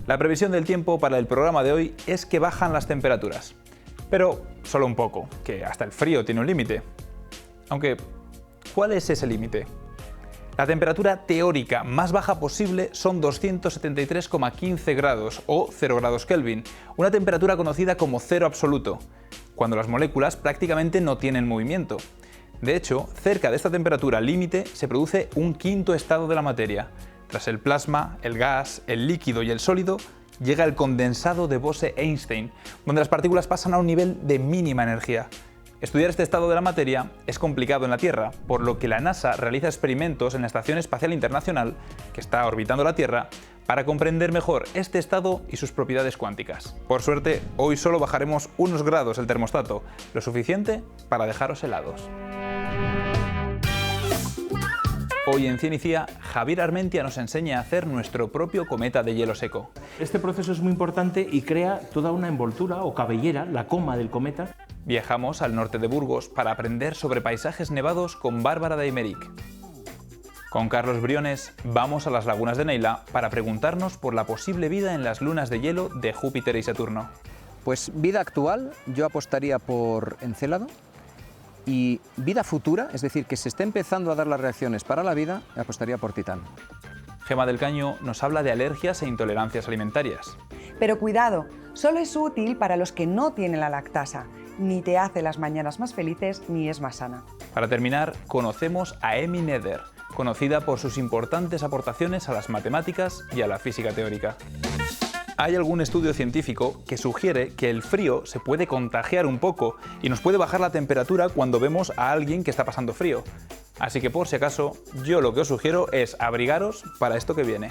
La previsión del tiempo para el programa de hoy es que bajan las temperaturas. Pero solo un poco, que hasta el frío tiene un límite. Aunque, ¿cuál es ese límite? La temperatura teórica más baja posible son 273,15 grados o 0 grados Kelvin, una temperatura conocida como cero absoluto, cuando las moléculas prácticamente no tienen movimiento. De hecho, cerca de esta temperatura límite se produce un quinto estado de la materia. Tras el plasma, el gas, el líquido y el sólido, llega el condensado de Bose-Einstein, donde las partículas pasan a un nivel de mínima energía. Estudiar este estado de la materia es complicado en la Tierra, por lo que la NASA realiza experimentos en la Estación Espacial Internacional, que está orbitando la Tierra, para comprender mejor este estado y sus propiedades cuánticas. Por suerte, hoy solo bajaremos unos grados el termostato, lo suficiente para dejaros helados. Hoy en Cien y Cía, Javier Armentia nos enseña a hacer nuestro propio cometa de hielo seco. Este proceso es muy importante y crea toda una envoltura o cabellera, la coma del cometa. Viajamos al norte de Burgos para aprender sobre paisajes nevados con Bárbara de Aymeric. Con Carlos Briones vamos a las lagunas de Neila para preguntarnos por la posible vida en las lunas de hielo de Júpiter y Saturno. Pues vida actual, yo apostaría por Encélado. Y vida futura, es decir, que se esté empezando a dar las reacciones para la vida, apostaría por Titán. Gema del Caño nos habla de alergias e intolerancias alimentarias. Pero cuidado, solo es útil para los que no tienen la lactasa. Ni te hace las mañanas más felices ni es más sana. Para terminar, conocemos a Emmy Noether, conocida por sus importantes aportaciones a las matemáticas y a la física teórica. Hay algún estudio científico que sugiere que el frío se puede contagiar un poco y nos puede bajar la temperatura cuando vemos a alguien que está pasando frío. Así que por si acaso, yo lo que os sugiero es abrigaros para esto que viene.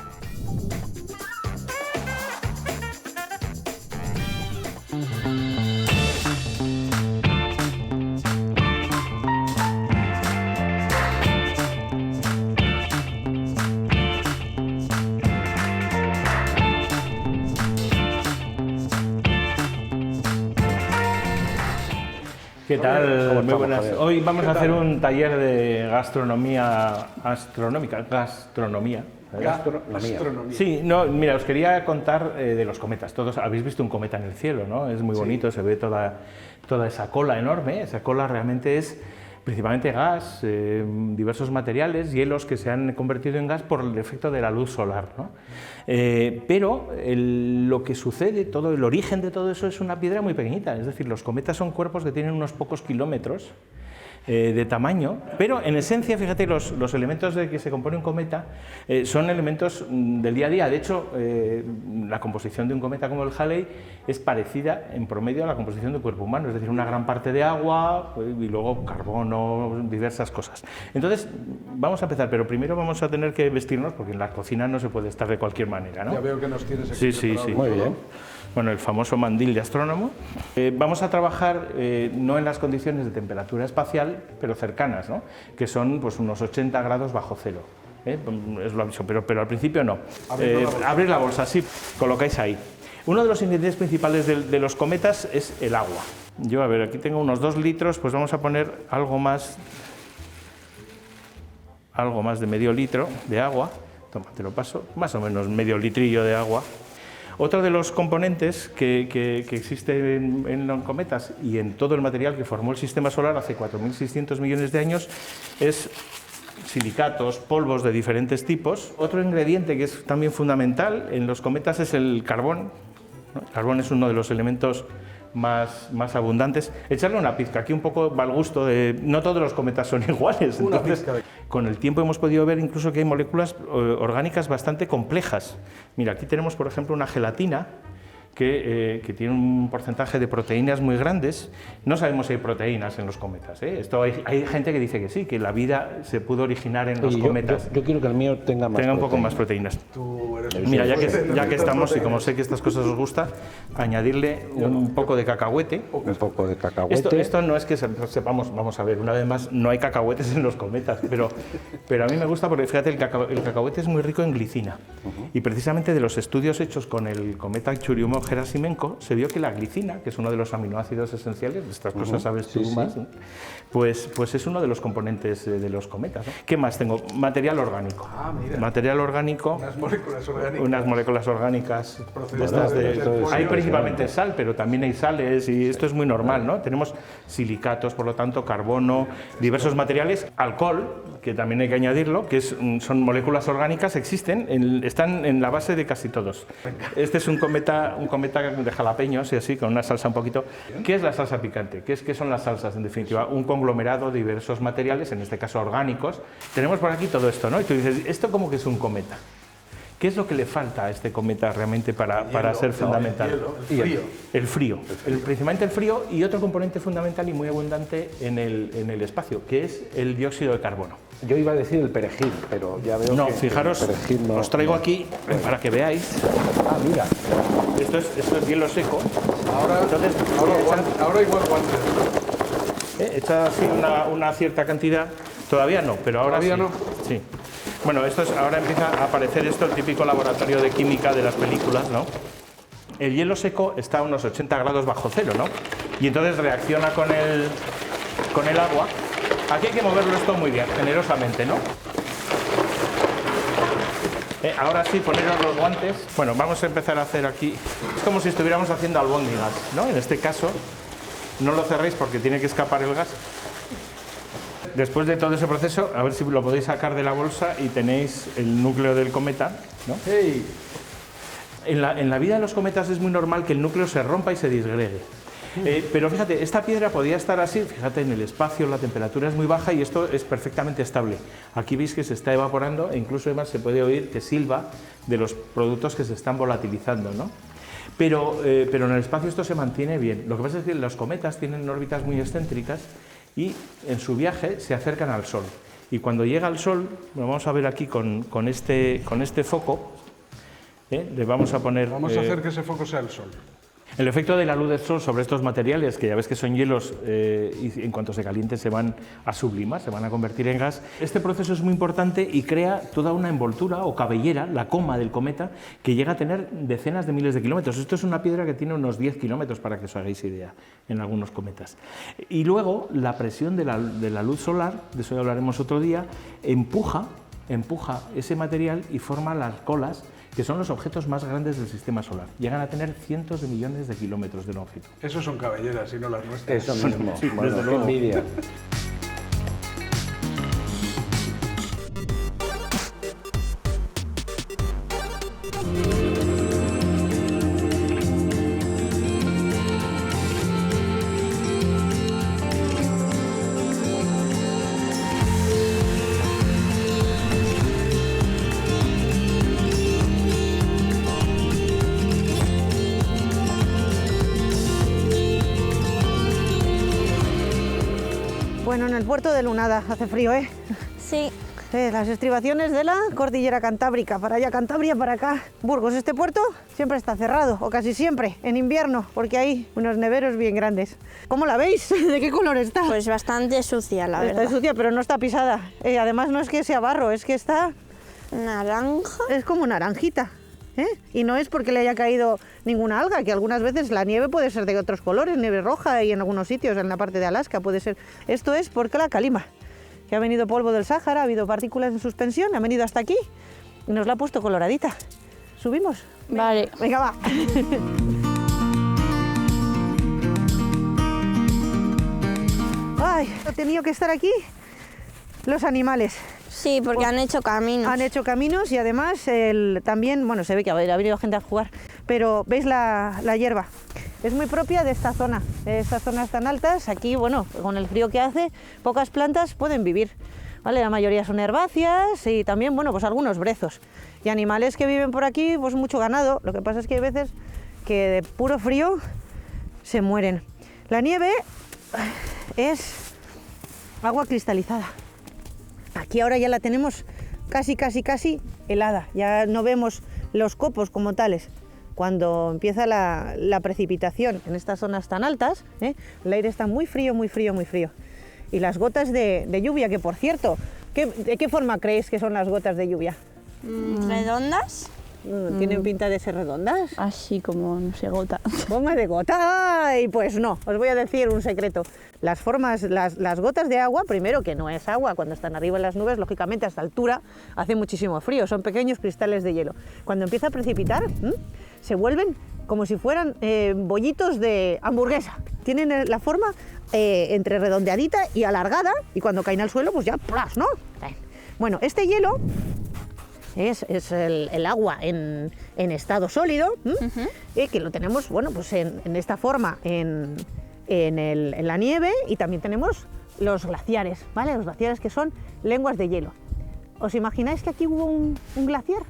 ¿Qué tal? Muy buenas. Hoy vamos a hacer un taller de gastronomía astronómica. Gastronomía. Sí, no, mira, os quería contar de los cometas. Todos habéis visto un cometa en el cielo, ¿no? Es muy bonito, se ve toda esa cola enorme. Esa cola realmente es principalmente gas, diversos materiales, hielos que se han convertido en gas por el efecto de la luz solar, ¿no? Pero lo que sucede, todo el origen de todo eso es una piedra muy pequeñita, es decir, los cometas son cuerpos que tienen unos pocos kilómetros de tamaño, pero en esencia, fíjate, los elementos de que se compone un cometa son elementos del día a día. De hecho, la composición de un cometa como el Halley es parecida en promedio a la composición de un cuerpo humano, es decir, una gran parte de agua y luego carbono, diversas cosas. Entonces, vamos a empezar, pero primero vamos a tener que vestirnos porque en la cocina no se puede estar de cualquier manera, ¿no? Ya veo que nos tienes aquí. Sí, muy bien. Bueno, el famoso mandil de astrónomo. Vamos a trabajar no en las condiciones de temperatura espacial, pero cercanas, ¿no? Que son pues, unos 80 grados bajo cero. Es lo aviso, pero al principio no. Abrir la bolsa, sí, colocáis ahí. Uno de los ingredientes principales de los cometas es el agua. Yo, a ver, aquí tengo unos 2 litros, pues vamos a poner algo más de medio litro de agua. Toma, te lo paso, más o menos medio litrillo de agua. Otro de los componentes que existe en los cometas y en todo el material que formó el sistema solar hace 4.600 millones de años es silicatos, polvos de diferentes tipos. Otro ingrediente que es también fundamental en los cometas es el carbón, ¿no? El carbón es uno de los elementos más abundantes. Echarle una pizca, aquí un poco va al gusto de... No todos los cometas son iguales, entonces con el tiempo hemos podido ver incluso que hay moléculas orgánicas bastante complejas. Mira, aquí tenemos por ejemplo una gelatina que tiene un porcentaje de proteínas muy grandes. No sabemos si hay proteínas en los cometas, ¿eh? Esto hay gente que dice que sí, que la vida se pudo originar en los cometas. Yo quiero que el mío tenga un poco más proteínas. Mira, ya que estamos, y como sé que estas cosas os gustan, añadirle un poco de cacahuete. Un poco de cacahuete. Esto no es que sepamos, vamos a ver, una vez más, no hay cacahuetes en los cometas, pero a mí me gusta porque, fíjate, el cacahuete es muy rico en glicina. Y precisamente de los estudios hechos con el cometa Churyumov Gerasimenko, se vio que la glicina, que es uno de los aminoácidos esenciales, estas cosas sabes tú más, ¿no? Pues es uno de los componentes de los cometas, ¿no? ¿Qué más tengo? Material orgánico. Ah, mira. Material orgánico. Unas moléculas orgánicas. Unas moléculas orgánicas. Hay principalmente sal, pero también hay sales y esto es muy normal, ¿no? Tenemos silicatos, por lo tanto, carbono, diversos materiales, alcohol, que también hay que añadirlo, que son moléculas orgánicas, existen, están en la base de casi todos. Este es un cometa de jalapeños y así, con una salsa un poquito. ¿Qué es la salsa picante? ¿Qué son las salsas, en definitiva? Un conglomerado de diversos materiales, en este caso orgánicos. Tenemos por aquí todo esto, ¿no? Y tú dices, ¿esto cómo que es un cometa? ¿Qué es lo que le falta a este cometa realmente para ser fundamental? El frío. Principalmente el frío y otro componente fundamental y muy abundante en el espacio, que es el dióxido de carbono. Yo iba a decir el perejil, pero ya veo no, que fijaros, el perejil no... os traigo aquí para que veáis. Ah, mira. Esto es hielo seco. Ahora igual guantes. Echa así una cierta cantidad. Todavía no, pero ahora ¿Todavía sí. no? Sí. Bueno, ahora empieza a aparecer esto, el típico laboratorio de química de las películas, ¿no? El hielo seco está a unos 80 grados bajo cero, ¿no? Y entonces reacciona con el agua. Aquí hay que moverlo esto muy bien, generosamente, ¿no? Ahora sí, poneros los guantes. Bueno, vamos a empezar a hacer aquí... Es como si estuviéramos haciendo albóndigas, ¿no? En este caso, no lo cerréis porque tiene que escapar el gas. Después de todo ese proceso, a ver si lo podéis sacar de la bolsa y tenéis el núcleo del cometa, ¿no? Hey. En la vida de los cometas es muy normal que el núcleo se rompa y se disgregue. Pero fíjate, esta piedra podía estar así, fíjate, en el espacio, la temperatura es muy baja y esto es perfectamente estable. Aquí veis que se está evaporando e incluso además se puede oír que silba de los productos que se están volatilizando, ¿no? Pero en el espacio esto se mantiene bien. Lo que pasa es que los cometas tienen órbitas muy excéntricas y en su viaje se acercan al Sol. Y cuando llega al Sol, lo vamos a ver aquí con este foco, le vamos a poner... Vamos a hacer que ese foco sea el Sol. El efecto de la luz del Sol sobre estos materiales, que ya ves que son hielos y en cuanto se calienten se van a sublimar, se van a convertir en gas, este proceso es muy importante y crea toda una envoltura o cabellera, la coma del cometa, que llega a tener decenas de miles de kilómetros. Esto es una piedra que tiene unos 10 kilómetros, para que os hagáis idea, en algunos cometas. Y luego la presión de la luz solar, de eso ya hablaremos otro día, empuja ese material y forma las colas, que son los objetos más grandes del sistema solar. Llegan a tener cientos de millones de kilómetros de longitud. Esos son cabelleras y no las nuestras. Eso mismo. Sí, bueno, desde luego. qué envidia. Bueno, en el puerto de Lunada hace frío, ¿eh? Sí. Las estribaciones de la cordillera cantábrica, para allá Cantabria, para acá Burgos. Este puerto siempre está cerrado, o casi siempre, en invierno, porque hay unos neveros bien grandes. ¿Cómo la veis? ¿De qué color está? Pues bastante sucia, la verdad. Está sucia, pero no está pisada. Además no es que sea barro, es que está... ¿Naranja? Es como naranjita. Y no es porque le haya caído ninguna alga, que algunas veces la nieve puede ser de otros colores, nieve roja, y en algunos sitios, en la parte de Alaska puede ser. Esto es porque la calima, que ha venido polvo del Sáhara, ha habido partículas en suspensión, ha venido hasta aquí y nos la ha puesto coloradita. ¿Subimos? Vale. Venga, va. Ay, ha tenido que estar aquí los animales. Sí, porque han hecho caminos. Han hecho caminos y además también, bueno, se ve que ha venido gente a jugar, pero veis la hierba. Es muy propia de esta zona, de estas zonas tan altas. Aquí, bueno, con el frío que hace, pocas plantas pueden vivir, ¿vale? La mayoría son herbáceas y también, bueno, pues algunos brezos. Y animales que viven por aquí, pues mucho ganado. Lo que pasa es que hay veces que de puro frío se mueren. La nieve es agua cristalizada. Aquí ahora ya la tenemos casi helada, ya no vemos los copos como tales. Cuando empieza la precipitación en estas zonas tan altas, el aire está muy frío. Y las gotas de lluvia, que por cierto, ¿de qué forma creéis que son las gotas de lluvia? ¿Redondas? ¿Tienen pinta de ser redondas? Así como, no sé, gota. Forma de gota. Ay, pues no, os voy a decir un secreto. Las formas, las gotas de agua, primero que no es agua, cuando están arriba en las nubes, lógicamente a esta altura hace muchísimo frío, son pequeños cristales de hielo. Cuando empieza a precipitar, se vuelven como si fueran bollitos de hamburguesa. Tienen la forma entre redondeadita y alargada, y cuando caen al suelo, pues ya ¡plas!, ¿no? Bueno, este hielo es el agua en estado sólido, que lo tenemos, bueno, pues en esta forma en la nieve, y también tenemos los glaciares, ¿vale? Los glaciares, que son lenguas de hielo. ¿Os imagináis que aquí hubo un glaciar?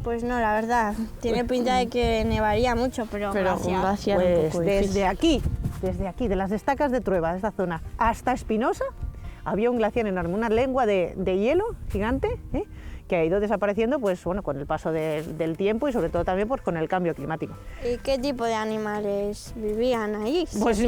Pues no, la verdad. Tiene pinta de que nevaría mucho, pero un glaciar pues un poco difícil. desde aquí, de las estacas de Trueba, de esta zona, hasta Espinosa, había un glaciar enorme, una lengua de hielo gigante, que ha ido desapareciendo, pues bueno, con el paso del tiempo y sobre todo también pues, con el cambio climático. ¿Y qué tipo de animales vivían ahí? Pues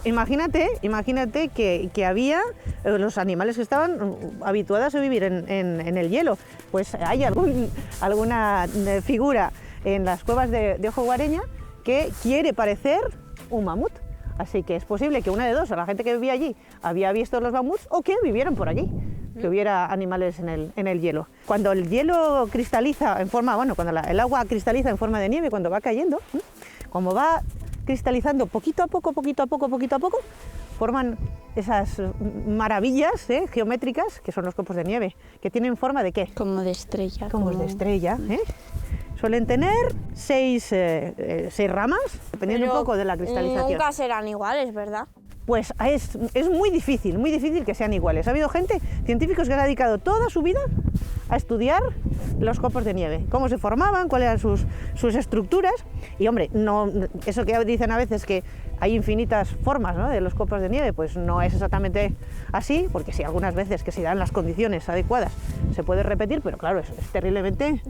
imagínate que había los animales que estaban habituados a vivir en el hielo. Pues hay alguna figura en las cuevas de Ojo Guareña que quiere parecer un mamut. Así que es posible que una de dos, o la gente que vivía allí había visto los mamuts, o que vivieran por allí, que hubiera animales en el hielo. Cuando el hielo cristaliza en forma, bueno, cuando el agua cristaliza en forma de nieve, cuando va cayendo, como va cristalizando poquito a poco, forman esas maravillas geométricas, que son los copos de nieve, que tienen forma de ¿qué? Como de estrella. Como de estrella, Suelen tener seis ramas, dependiendo un poco de la cristalización. Nunca serán iguales, ¿verdad? Pues es muy difícil que sean iguales. Ha habido científicos que han dedicado toda su vida a estudiar los copos de nieve, cómo se formaban, cuáles eran sus estructuras. Y hombre, no, eso que dicen a veces que hay infinitas formas, ¿no?, de los copos de nieve, pues no es exactamente así, porque sí, algunas veces que si dan las condiciones adecuadas se puede repetir, pero claro, es terriblemente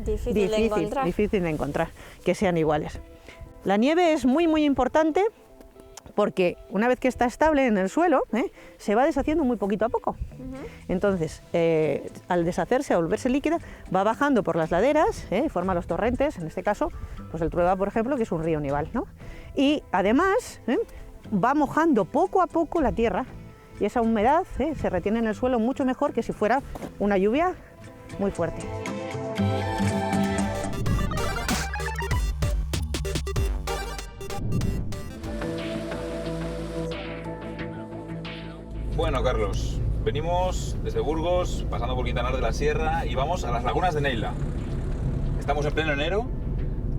difícil de encontrar que sean iguales. La nieve es muy importante, porque una vez que está estable en el suelo, se va deshaciendo muy poquito a poco. Entonces, al deshacerse, al volverse líquida, va bajando por las laderas, forma los torrentes, en este caso, pues el Trueba, por ejemplo, que es un río nival, ¿no? Y además, va mojando poco a poco la tierra, y esa humedad se retiene en el suelo mucho mejor que si fuera una lluvia muy fuerte. Bueno, Carlos, venimos desde Burgos, pasando por Quintanar de la Sierra y vamos a las lagunas de Neila. Estamos en pleno enero.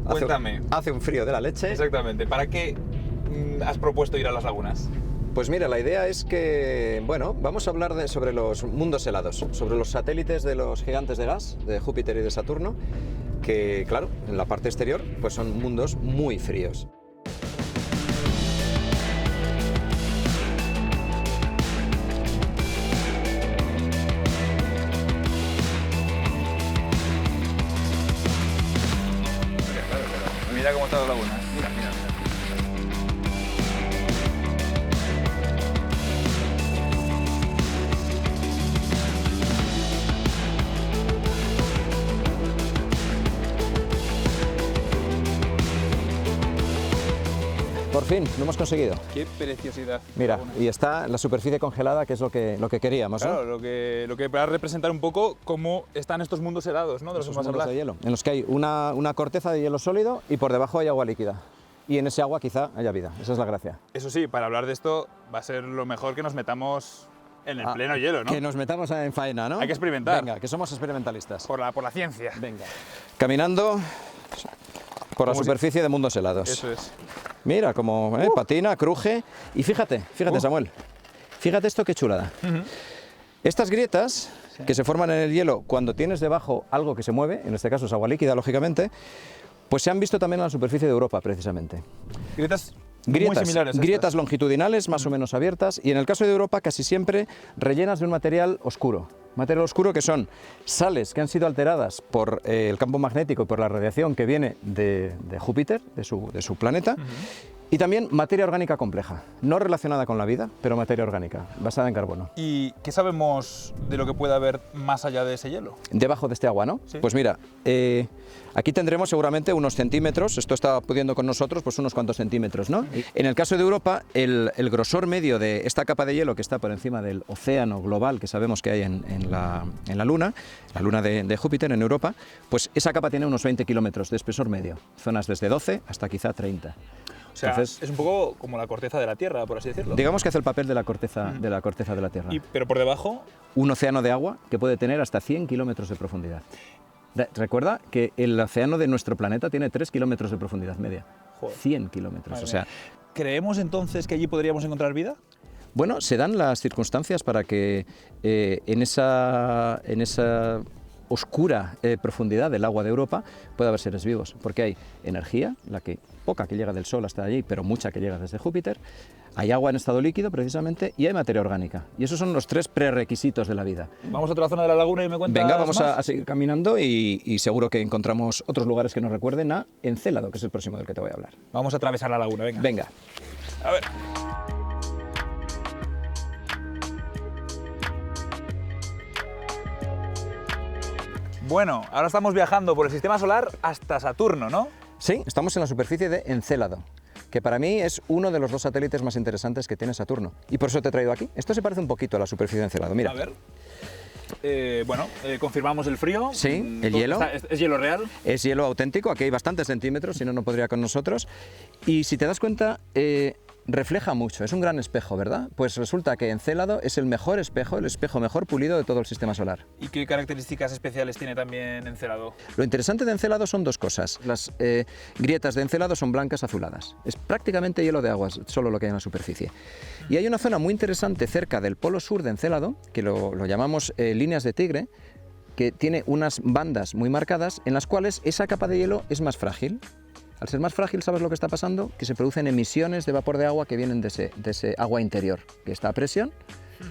Cuéntame. Hace un frío de la leche. Exactamente. ¿Para qué has propuesto ir a las lagunas? Pues mira, la idea es que, bueno, vamos a hablar sobre los mundos helados, sobre los satélites de los gigantes de gas, de Júpiter y de Saturno, que, claro, en la parte exterior, pues son mundos muy fríos. Mira cómo están las lagunas. Mira. Por fin, lo hemos conseguido. Qué preciosidad. Mira, y está la superficie congelada, que es lo que queríamos, ¿no? Claro, lo que va a representar un poco cómo están estos mundos helados, ¿no? De los que vamos a hablar. De hielo, en los que hay una corteza de hielo sólido y por debajo hay agua líquida. Y en ese agua quizá haya vida, esa es la gracia. Eso sí, para hablar de esto va a ser lo mejor que nos metamos en el pleno hielo, ¿no? Que nos metamos en faena, ¿no? Hay que experimentar. Venga, que somos experimentalistas. Por la ciencia. Venga. Caminando por la superficie de mundos helados. Eso es. Mira cómo patina, cruje. Y fíjate, Samuel, fíjate esto qué chulada. Estas grietas que se forman en el hielo cuando tienes debajo algo que se mueve, en este caso es agua líquida, lógicamente, pues se han visto también en la superficie de Europa, precisamente. Grietas muy similares a grietas longitudinales, más o menos abiertas, y en el caso de Europa casi siempre rellenas de un material oscuro. Material oscuro que son sales que han sido alteradas por el campo magnético y por la radiación que viene de Júpiter, de su planeta, Y también materia orgánica compleja, no relacionada con la vida, pero materia orgánica, basada en carbono. ¿Y qué sabemos de lo que puede haber más allá de ese hielo? Debajo de este agua, ¿no? Sí. Pues mira, aquí tendremos seguramente unos centímetros, esto está pudiendo con nosotros, pues unos cuantos centímetros, ¿no? En el caso de Europa, el grosor medio de esta capa de hielo que está por encima del océano global que sabemos que hay en la Luna de Júpiter, en Europa, pues esa capa tiene unos 20 kilómetros de espesor medio, zonas desde 12 hasta quizá 30. O sea, entonces, es un poco como la corteza de la Tierra, por así decirlo. Digamos que hace el papel de la corteza de la Tierra. Pero por debajo... Un océano de agua que puede tener hasta 100 kilómetros de profundidad. Recuerda que el océano de nuestro planeta tiene 3 kilómetros de profundidad media. Joder. 100 kilómetros. O sea, ¿creemos entonces que allí podríamos encontrar vida? Bueno, se dan las circunstancias para que en esa oscura profundidad del agua de Europa puede haber seres vivos, porque hay energía, poca que llega del Sol hasta allí, pero mucha que llega desde Júpiter, hay agua en estado líquido precisamente y hay materia orgánica. Y esos son los 3 prerequisitos de la vida. Vamos a otra zona de la laguna y me cuentas. Venga, vamos más. a seguir caminando y seguro que encontramos otros lugares que nos recuerden a Encélado, que es el próximo del que te voy a hablar. Vamos a atravesar la laguna, venga. Venga. A ver. Bueno, ahora estamos viajando por el sistema solar hasta Saturno, ¿no? Sí, estamos en la superficie de Encélado, que para mí es uno de los 2 satélites más interesantes que tiene Saturno. Y por eso te he traído aquí. Esto se parece un poquito a la superficie de Encélado, mira. A ver. Confirmamos el frío. Sí, el hielo. ¿Es hielo real? Es hielo auténtico, aquí hay bastantes centímetros, si no, no podría con nosotros. Y si te das cuenta, refleja mucho, es un gran espejo, ¿verdad? Pues resulta que Encélado es el mejor espejo, el espejo mejor pulido de todo el sistema solar. ¿Y qué características especiales tiene también Encélado? Lo interesante de Encélado son 2 cosas. Las grietas de Encélado son blancas azuladas. Es prácticamente hielo de agua, solo lo que hay en la superficie. Y hay una zona muy interesante cerca del polo sur de Encélado, que lo llamamos líneas de Tigre, que tiene unas bandas muy marcadas en las cuales esa capa de hielo es más frágil. Al ser más frágil, ¿sabes lo que está pasando? Que se producen emisiones de vapor de agua que vienen de ese agua interior, que está a presión,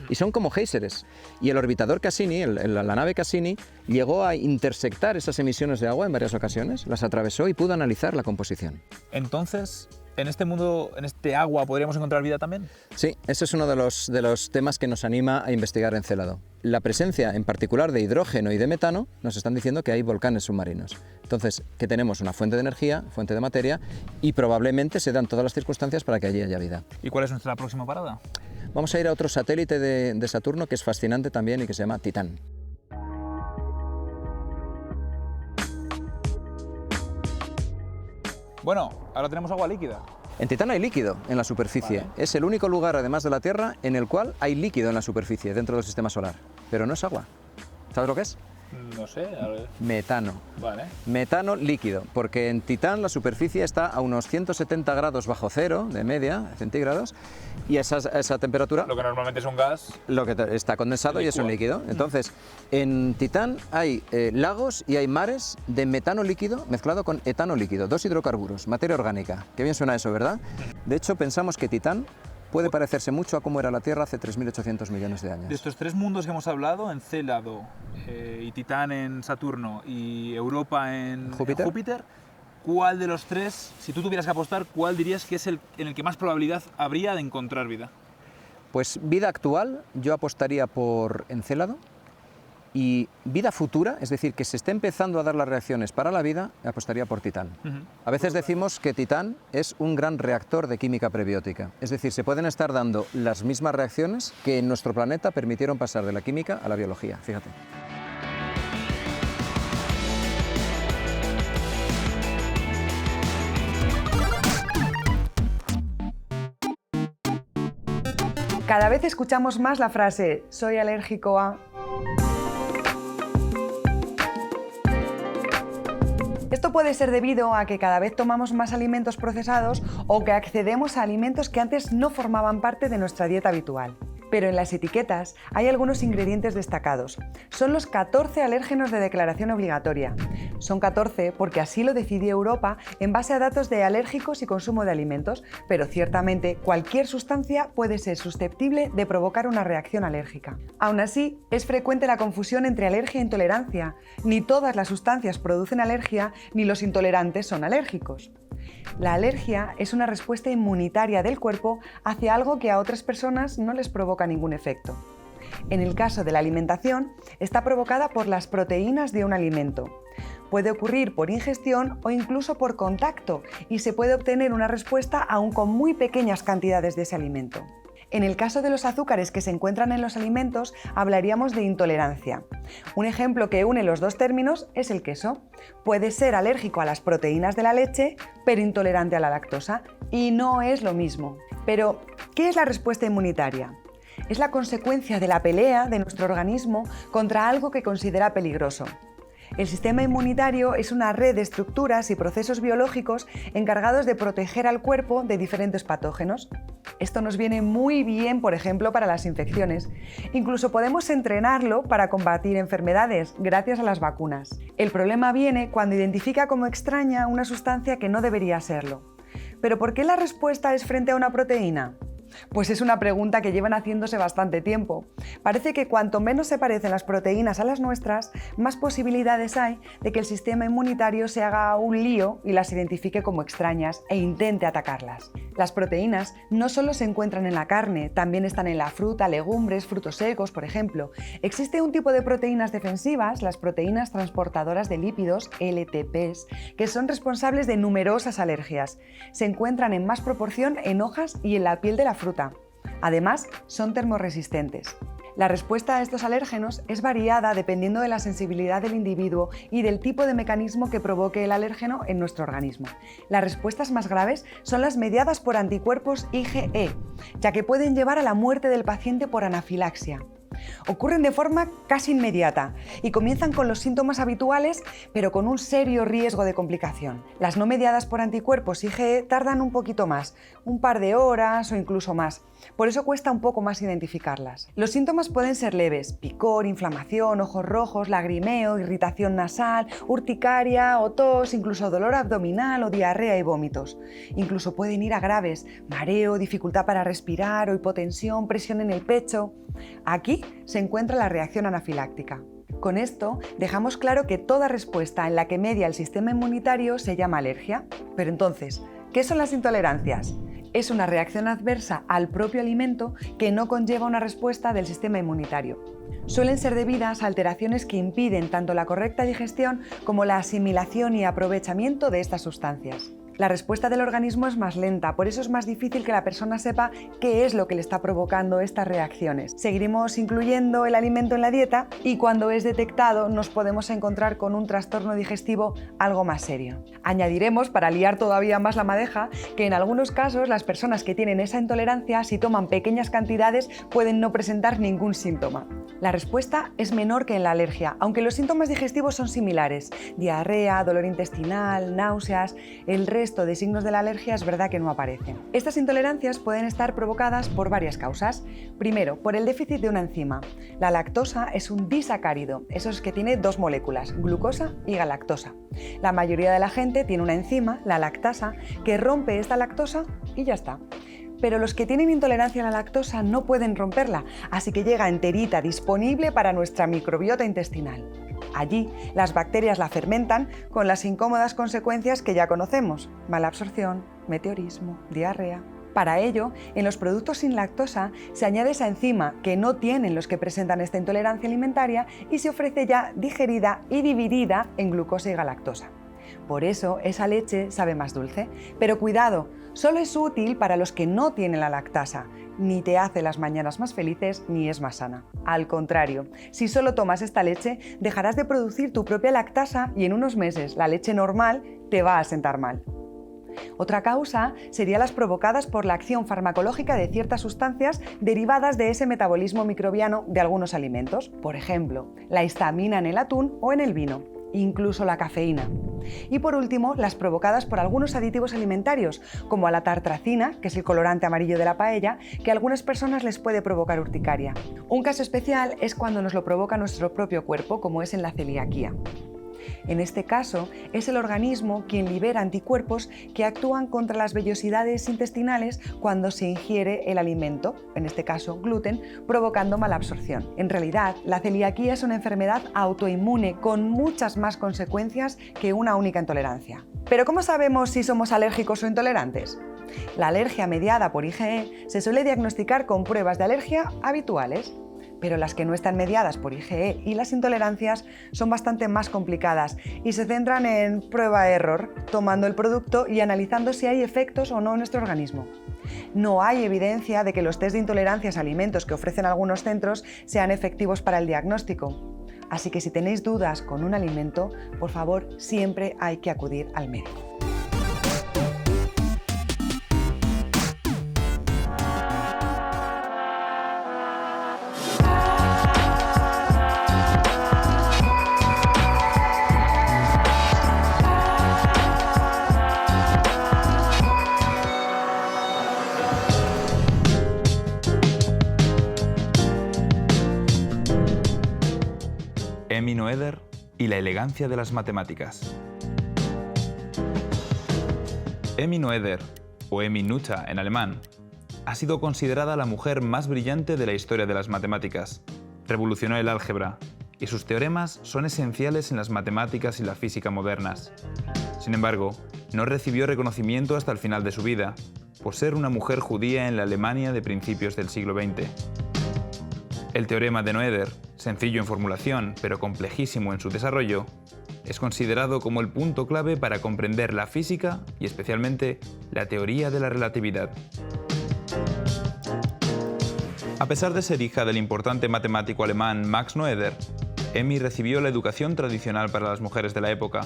y son como géiseres. Y el orbitador Cassini, la nave Cassini, llegó a intersectar esas emisiones de agua en varias ocasiones, las atravesó y pudo analizar la composición. Entonces, ¿en este mundo, en este agua, podríamos encontrar vida también? Sí, ese es uno de los temas que nos anima a investigar Encélado. La presencia en particular de hidrógeno y de metano nos están diciendo que hay volcanes submarinos. Entonces, que tenemos una fuente de energía, fuente de materia, y probablemente se dan todas las circunstancias para que allí haya vida. ¿Y cuál es nuestra próxima parada? Vamos a ir a otro satélite de Saturno que es fascinante también y que se llama Titán. Bueno, ahora tenemos agua líquida. En Titán hay líquido en la superficie. Vale. Es el único lugar, además de la Tierra, en el cual hay líquido en la superficie dentro del sistema solar. Pero no es agua. ¿Sabes lo que es? No sé, a ver. Metano. Vale. Metano líquido, porque en Titán la superficie está a unos 170 grados bajo cero, de media, centígrados, y a esa temperatura Lo que normalmente es un gas. está condensado y es un líquido. Entonces, en Titán hay lagos y hay mares de metano líquido mezclado con etano líquido, 2 hidrocarburos, materia orgánica. Qué bien suena eso, ¿verdad? De hecho, pensamos que Titán puede parecerse mucho a cómo era la Tierra hace 3.800 millones de años. De estos 3 mundos que hemos hablado, Encélado, y Titán en Saturno y Europa en Júpiter, ¿cuál de los 3, si tú tuvieras que apostar, cuál dirías que es el en el que más probabilidad habría de encontrar vida? Pues vida actual, yo apostaría por Encélado, y vida futura, es decir, que se esté empezando a dar las reacciones para la vida, apostaría por Titán. A veces decimos que Titán es un gran reactor de química prebiótica, es decir, se pueden estar dando las mismas reacciones que en nuestro planeta permitieron pasar de la química a la biología, fíjate. Cada vez escuchamos más la frase «soy alérgico a...». Esto puede ser debido a que cada vez tomamos más alimentos procesados o que accedemos a alimentos que antes no formaban parte de nuestra dieta habitual. Pero en las etiquetas hay algunos ingredientes destacados. Son los 14 alérgenos de declaración obligatoria. Son 14 porque así lo decidió Europa en base a datos de alérgicos y consumo de alimentos, pero ciertamente cualquier sustancia puede ser susceptible de provocar una reacción alérgica. Aún así, es frecuente la confusión entre alergia e intolerancia. Ni todas las sustancias producen alergia, ni los intolerantes son alérgicos. La alergia es una respuesta inmunitaria del cuerpo hacia algo que a otras personas no les provoca ningún efecto. En el caso de la alimentación, está provocada por las proteínas de un alimento. Puede ocurrir por ingestión o incluso por contacto y se puede obtener una respuesta aún con muy pequeñas cantidades de ese alimento. En el caso de los azúcares que se encuentran en los alimentos, hablaríamos de intolerancia. Un ejemplo que une los dos términos es el queso. Puede ser alérgico a las proteínas de la leche, pero intolerante a la lactosa, y no es lo mismo. Pero, ¿qué es la respuesta inmunitaria? Es la consecuencia de la pelea de nuestro organismo contra algo que considera peligroso. El sistema inmunitario es una red de estructuras y procesos biológicos encargados de proteger al cuerpo de diferentes patógenos. Esto nos viene muy bien, por ejemplo, para las infecciones. Incluso podemos entrenarlo para combatir enfermedades gracias a las vacunas. El problema viene cuando identifica como extraña una sustancia que no debería serlo. ¿Pero por qué la respuesta es frente a una proteína? Pues es una pregunta que llevan haciéndose bastante tiempo. Parece que cuanto menos se parecen las proteínas a las nuestras, más posibilidades hay de que el sistema inmunitario se haga un lío y las identifique como extrañas e intente atacarlas. Las proteínas no solo se encuentran en la carne, también están en la fruta, legumbres, frutos secos, por ejemplo. Existe un tipo de proteínas defensivas, las proteínas transportadoras de lípidos, LTPs, que son responsables de numerosas alergias. Se encuentran en más proporción en hojas y en la piel de la fruta. Además, son termorresistentes. La respuesta a estos alérgenos es variada dependiendo de la sensibilidad del individuo y del tipo de mecanismo que provoque el alérgeno en nuestro organismo. Las respuestas más graves son las mediadas por anticuerpos IgE, ya que pueden llevar a la muerte del paciente por anafilaxia. Ocurren de forma casi inmediata y comienzan con los síntomas habituales, pero con un serio riesgo de complicación. Las no mediadas por anticuerpos IgE tardan un poquito más, un par de horas o incluso más. Por eso cuesta un poco más identificarlas. Los síntomas pueden ser leves: picor, inflamación, ojos rojos, lagrimeo, irritación nasal, urticaria o tos, incluso dolor abdominal o diarrea y vómitos. Incluso pueden ir a graves: mareo, dificultad para respirar o hipotensión, presión en el pecho. Aquí se encuentra la reacción anafiláctica. Con esto dejamos claro que toda respuesta en la que media el sistema inmunitario se llama alergia. Pero entonces, ¿qué son las intolerancias? Es una reacción adversa al propio alimento que no conlleva una respuesta del sistema inmunitario. Suelen ser debidas a alteraciones que impiden tanto la correcta digestión como la asimilación y aprovechamiento de estas sustancias. La respuesta del organismo es más lenta, por eso es más difícil que la persona sepa qué es lo que le está provocando estas reacciones. Seguiremos incluyendo el alimento en la dieta y cuando es detectado nos podemos encontrar con un trastorno digestivo algo más serio. Añadiremos, para liar todavía más la madeja, que en algunos casos las personas que tienen esa intolerancia, si toman pequeñas cantidades, pueden no presentar ningún síntoma. La respuesta es menor que en la alergia, aunque los síntomas digestivos son similares: diarrea, dolor intestinal, náuseas. El resto de signos de la alergia es verdad que no aparecen. Estas intolerancias pueden estar provocadas por varias causas. Primero, por el déficit de una enzima. La lactosa es un disacárido, eso es que tiene dos moléculas, glucosa y galactosa. La mayoría de la gente tiene una enzima, la lactasa, que rompe esta lactosa y ya está. Pero los que tienen intolerancia a la lactosa no pueden romperla, así que llega enterita, disponible para nuestra microbiota intestinal. Allí, las bacterias la fermentan con las incómodas consecuencias que ya conocemos: mala absorción, meteorismo, diarrea. Para ello, en los productos sin lactosa se añade esa enzima que no tienen los que presentan esta intolerancia alimentaria y se ofrece ya digerida y dividida en glucosa y galactosa. Por eso esa leche sabe más dulce. Pero cuidado, solo es útil para los que no tienen la lactasa. Ni te hace las mañanas más felices ni es más sana. Al contrario, si solo tomas esta leche, dejarás de producir tu propia lactasa y en unos meses la leche normal te va a sentar mal. Otra causa sería las provocadas por la acción farmacológica de ciertas sustancias derivadas de ese metabolismo microbiano de algunos alimentos. Por ejemplo, la histamina en el atún o en el vino, incluso la cafeína. Y por último, las provocadas por algunos aditivos alimentarios, como la tartracina, que es el colorante amarillo de la paella, que a algunas personas les puede provocar urticaria. Un caso especial es cuando nos lo provoca nuestro propio cuerpo, como es en la celiaquía. En este caso, es el organismo quien libera anticuerpos que actúan contra las vellosidades intestinales cuando se ingiere el alimento, en este caso gluten, provocando malabsorción. En realidad, la celiaquía es una enfermedad autoinmune con muchas más consecuencias que una única intolerancia. ¿Pero cómo sabemos si somos alérgicos o intolerantes? La alergia mediada por IgE se suele diagnosticar con pruebas de alergia habituales, pero las que no están mediadas por IgE y las intolerancias son bastante más complicadas y se centran en prueba-error, tomando el producto y analizando si hay efectos o no en nuestro organismo. No hay evidencia de que los test de intolerancias a alimentos que ofrecen algunos centros sean efectivos para el diagnóstico. Así que si tenéis dudas con un alimento, por favor, siempre hay que acudir al médico. Emmy Noether y la elegancia de las matemáticas. Emmy Noether, o Emmy Noether en alemán, ha sido considerada la mujer más brillante de la historia de las matemáticas. Revolucionó el álgebra, y sus teoremas son esenciales en las matemáticas y la física modernas. Sin embargo, no recibió reconocimiento hasta el final de su vida, por ser una mujer judía en la Alemania de principios del siglo XX. El teorema de Noether, sencillo en formulación pero complejísimo en su desarrollo, es considerado como el punto clave para comprender la física y especialmente la teoría de la relatividad. A pesar de ser hija del importante matemático alemán Max Noether, Emmy recibió la educación tradicional para las mujeres de la época,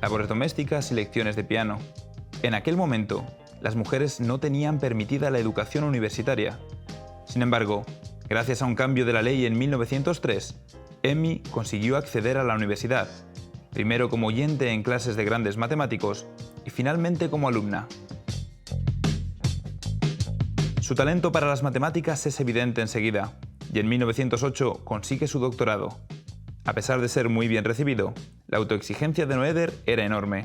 labores domésticas y lecciones de piano. En aquel momento, las mujeres no tenían permitida la educación universitaria. Sin embargo, gracias a un cambio de la ley en 1903, Emmy consiguió acceder a la universidad, primero como oyente en clases de grandes matemáticos y finalmente como alumna. Su talento para las matemáticas es evidente enseguida, y en 1908 consigue su doctorado. A pesar de ser muy bien recibido, la autoexigencia de Noether era enorme.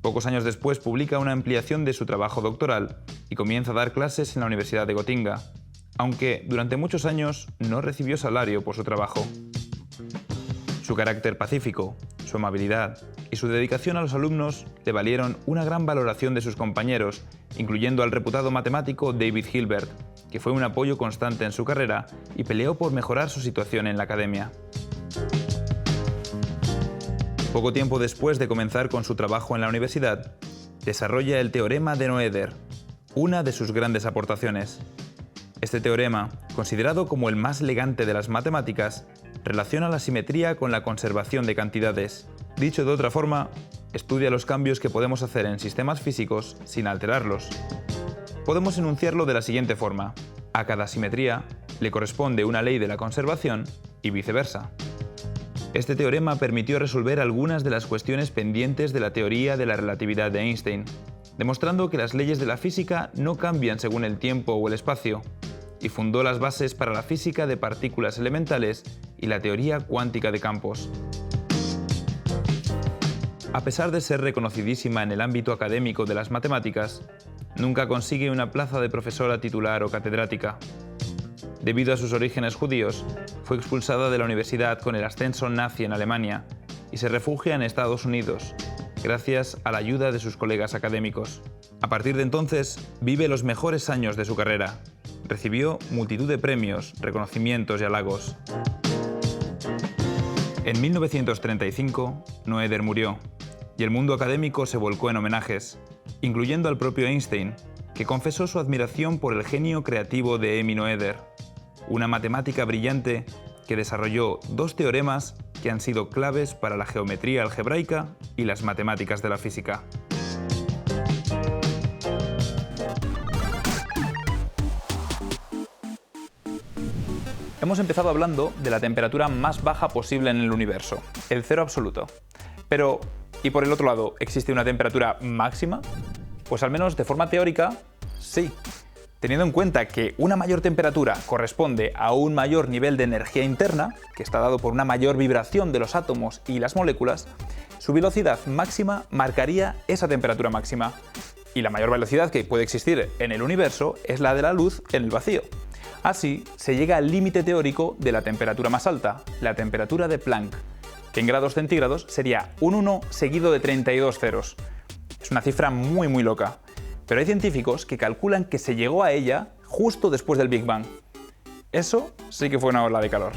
Pocos años después publica una ampliación de su trabajo doctoral y comienza a dar clases en la Universidad de Gotinga, aunque durante muchos años no recibió salario por su trabajo. Su carácter pacífico, su amabilidad y su dedicación a los alumnos le valieron una gran valoración de sus compañeros, incluyendo al reputado matemático David Hilbert, que fue un apoyo constante en su carrera y peleó por mejorar su situación en la academia. Poco tiempo después de comenzar con su trabajo en la universidad, desarrolla el teorema de Noether, una de sus grandes aportaciones. Este teorema, considerado como el más elegante de las matemáticas, relaciona la simetría con la conservación de cantidades. Dicho de otra forma, estudia los cambios que podemos hacer en sistemas físicos sin alterarlos. Podemos enunciarlo de la siguiente forma: a cada simetría le corresponde una ley de la conservación y viceversa. Este teorema permitió resolver algunas de las cuestiones pendientes de la teoría de la relatividad de Einstein, demostrando que las leyes de la física no cambian según el tiempo o el espacio, y fundó las bases para la física de partículas elementales y la teoría cuántica de campos. A pesar de ser reconocidísima en el ámbito académico de las matemáticas, nunca consigue una plaza de profesora titular o catedrática. Debido a sus orígenes judíos, fue expulsada de la universidad con el ascenso nazi en Alemania y se refugia en Estados Unidos, gracias a la ayuda de sus colegas académicos. A partir de entonces, vive los mejores años de su carrera. Recibió multitud de premios, reconocimientos y halagos. En 1935, Noether murió, y el mundo académico se volcó en homenajes, incluyendo al propio Einstein, que confesó su admiración por el genio creativo de Emmy Noether, una matemática brillante que desarrolló dos teoremas que han sido claves para la geometría algebraica y las matemáticas de la física. Hemos empezado hablando de la temperatura más baja posible en el universo, el cero absoluto. Pero, Y por el otro lado, ¿existe una temperatura máxima? Pues al menos de forma teórica, sí. Teniendo en cuenta que una mayor temperatura corresponde a un mayor nivel de energía interna, que está dado por una mayor vibración de los átomos y las moléculas, su velocidad máxima marcaría esa temperatura máxima. Y la mayor velocidad que puede existir en el universo es la de la luz en el vacío. Así, se llega al límite teórico de la temperatura más alta, la temperatura de Planck, que en grados centígrados sería un 1 seguido de 32 ceros. Es una cifra muy loca. Pero hay científicos que calculan que se llegó a ella justo después del Big Bang. Eso sí que fue una ola de calor.